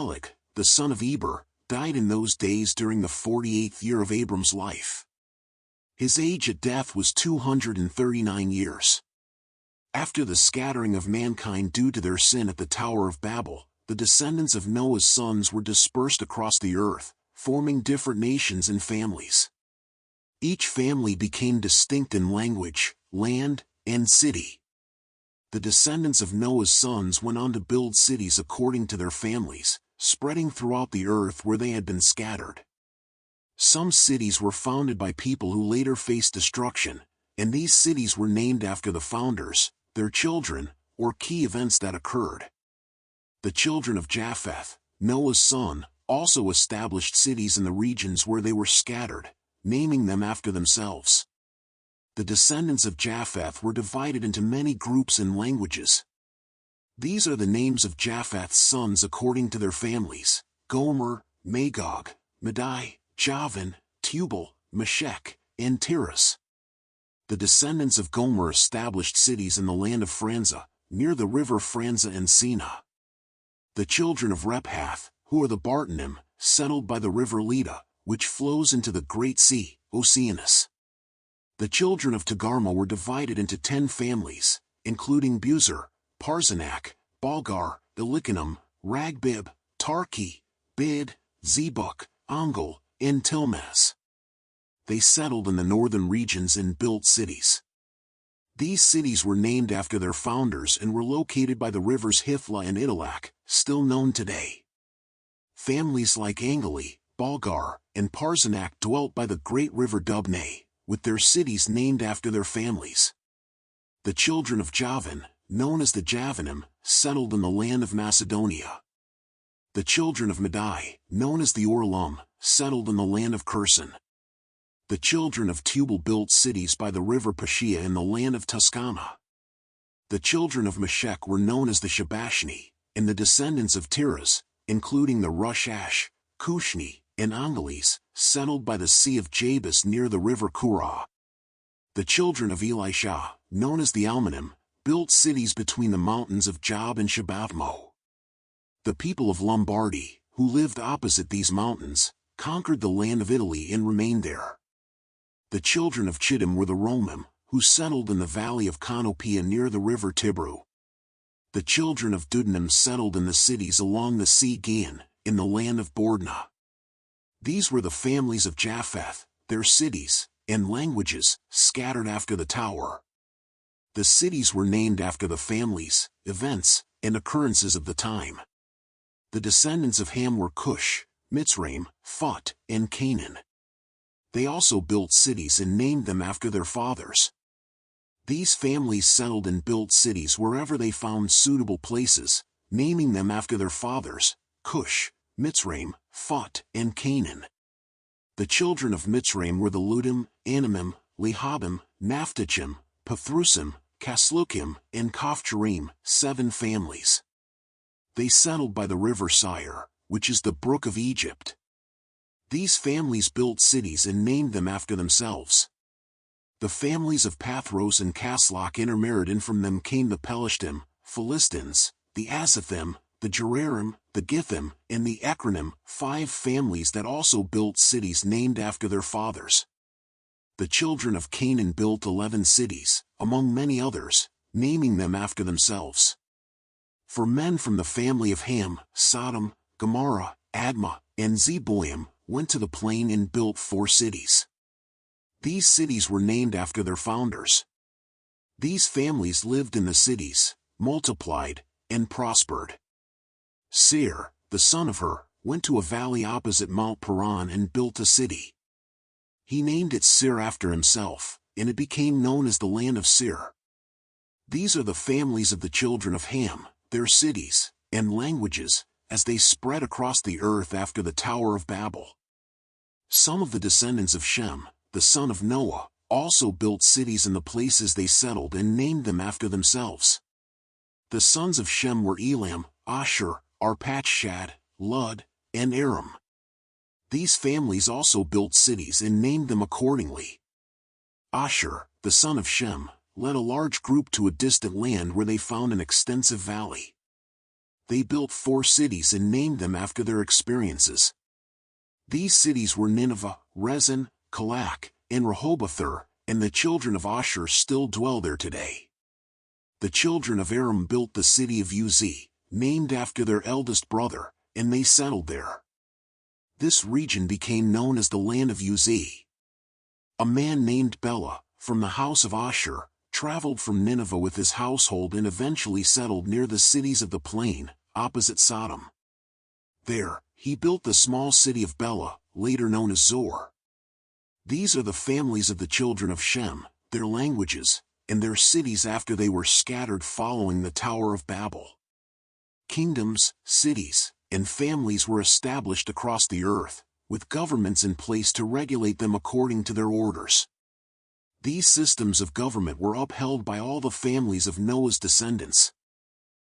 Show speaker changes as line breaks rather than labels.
Peleg, the son of Eber, died in those days during the 48th year of Abram's life. His age at death was 239 years. After the scattering of mankind due to their sin at the Tower of Babel, the descendants of Noah's sons were dispersed across the earth, forming different nations and families. Each family became distinct in language, land, and city. The descendants of Noah's sons went on to build cities according to their families, spreading throughout the earth where they had been scattered. Some cities were founded by people who later faced destruction, and these cities were named after the founders, their children, or key events that occurred. The children of Japheth, Noah's son, also established cities in the regions where they were scattered, naming them after themselves. The descendants of Japheth were divided into many groups and languages. These are the names of Japheth's sons according to their families: Gomer, Magog, Madai, Javan, Tubal, Meshech, and Tiras. The descendants of Gomer established cities in the land of Franza, near the river Franza and Sina. The children of Rephath, who are the Bartanim, settled by the river Leda, which flows into the Great Sea, Oceanus. The children of Togarmah were divided into 10 families, including Buzer, Parzanak, Balgar, Elikanum, Ragbib, Tarki, Bid, Zebuk, Ongal, and Tilmaz. They settled in the northern regions and built cities. These cities were named after their founders and were located by the rivers Hithla and Idalak, still known today. Families like Angali, Balgar, and Parzanak dwelt by the great river Dubne, with their cities named after their families. The children of Javan, known as the Javanim, settled in the land of Macedonia. The children of Madai, known as the Orlum, settled in the land of Kherson. The children of Tubal built cities by the river Pashia in the land of Tuscana. The children of Meshech were known as the Shabashni, and the descendants of Tiras, including the Rushash, Cushni, and Angalis, settled by the Sea of Jabus near the river Kurah. The children of Elisha, known as the Almanim, built cities between the mountains of Job and Shabathmo. The people of Lombardy, who lived opposite these mountains, conquered the land of Italy and remained there. The children of Chittim were the Romim, who settled in the valley of Canopia near the river Tibru. The children of Dudanim settled in the cities along the Sea Gihon, in the land of Bordna. These were the families of Japheth, their cities, and languages, scattered after the tower. The cities were named after the families, events, and occurrences of the time. The descendants of Ham were Cush, Mitzrayim, Phut, and Canaan. They also built cities and named them after their fathers. These families settled and built cities wherever they found suitable places, naming them after their fathers: Cush, Mitzrayim, Phut, and Canaan. The children of Mitzrayim were the Ludim, Anamim, Lehabim, Naphtachim, Pathrusim, Kaslukim, and Kaphjerim, 7 families. They settled by the river Sire, which is the brook of Egypt. These families built cities and named them after themselves. The families of Pathros and Kasloch intermarried, and from them came the Pelishtim, Philistines, the Azathim, the Gerarim, the Githim, and the Ekronim, 5 families that also built cities named after their fathers. The children of Canaan built 11 cities, among many others, naming them after themselves. For men from the family of Ham, Sodom, Gomorrah, Admah, and Zeboim went to the plain and built 4 cities. These cities were named after their founders. These families lived in the cities, multiplied, and prospered. Seir, the son of Hur, went to a valley opposite Mount Paran and built a city. He named it Seir after himself, and it became known as the land of Seir. These are the families of the children of Ham, their cities, and languages, as they spread across the earth after the Tower of Babel. Some of the descendants of Shem, the son of Noah, also built cities in the places they settled and named them after themselves. The sons of Shem were Elam, Ashur, Arpachshad, Lud, and Aram. These families also built cities and named them accordingly. Ashur, the son of Shem, led a large group to a distant land where they found an extensive valley. they built 4 cities and named them after their experiences. These cities were Nineveh, Rezin, Calach, and Rehoboth, and the children of Ashur still dwell there today. The children of Aram built the city of Uz, named after their eldest brother, and they settled there. This region became known as the land of Uz. A man named Bela, from the house of Ashur, traveled from Nineveh with his household and eventually settled near the cities of the plain, opposite Sodom. There, he built the small city of Bela, later known as Zoar. These are the families of the children of Shem, their languages, and their cities after they were scattered following the Tower of Babel. Kingdoms, cities, and families were established across the earth, with governments in place to regulate them according to their orders. These systems of government were upheld by all the families of Noah's descendants.